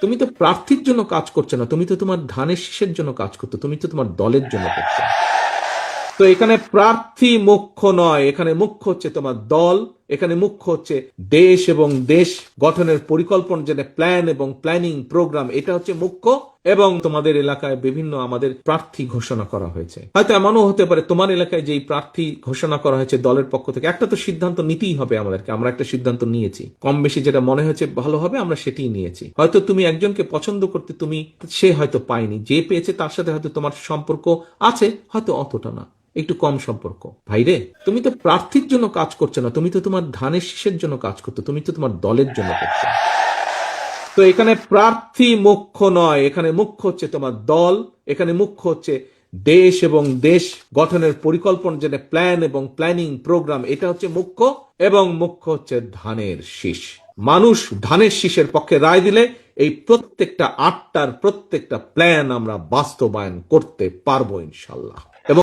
তুমি তো প্রার্থীর জন্য কাজ করছো না, তুমি তো তোমার ধানের শীষের জন্য কাজ করছো, তুমি তো তোমার দলের জন্য করছো। তো এখানে প্রার্থী মুখ্য নয়, এখানে মুখ্য হচ্ছে তোমার দল, এখানে মুখ্য হচ্ছে দেশ এবং দেশ গঠনের পরিকল্পনা, যেটা প্ল্যান এবং প্ল্যানিং প্রোগ্রাম, এটা হচ্ছে মুখ্য। এবং তোমাদের এলাকায় বিভিন্ন আমাদের প্রার্থী ঘোষণা করা হয়েছে, হয়তো এমনও হতে পারে তোমার এলাকায় যেই প্রার্থী ঘোষণা করা হয়েছে দলের পক্ষ থেকে, একটা তো সিদ্ধান্ত নিতেই হবে আমাদেরকে, আমরা একটা সিদ্ধান্ত নিয়েছি, কম বেশি যেটা মনে হয়েছে ভালো হবে আমরা সেটাই নিয়েছি। হয়তো তুমি একজনকে পছন্দ করতে, তুমি সে হয়তো পায়নি, যে পেয়েছে তার সাথে হয়তো তোমার সম্পর্ক আছে, হয়তো অতটা না, একটু কম সম্পর্ক। ভাইরে, তুমি তো প্রার্থীর জন্য কাজ করছো না, তুমি তো তোমার ধানের শীষের জন্য কাজ করছো, তুমি তো তোমার দলের জন্য করছো। তো এখানে প্রার্থী মুখ্য নয়, এখানে মুখ্য হচ্ছে তোমার দল, এখানে মুখ্য হচ্ছে দেশ এবং দেশ গঠনের পরিকল্পনা, যেটা প্ল্যান এবং প্ল্যানিং প্রোগ্রাম, এটা হচ্ছে মুখ্য। এবং মুখ্য হচ্ছে ধানের শীষ। মানুষ ধানের শীষের পক্ষে রায় দিলে এই প্রত্যেকটা আটটার প্রত্যেকটা প্ল্যান আমরা বাস্তবায়ন করতে পারবো ইনশাল্লাহ। এবং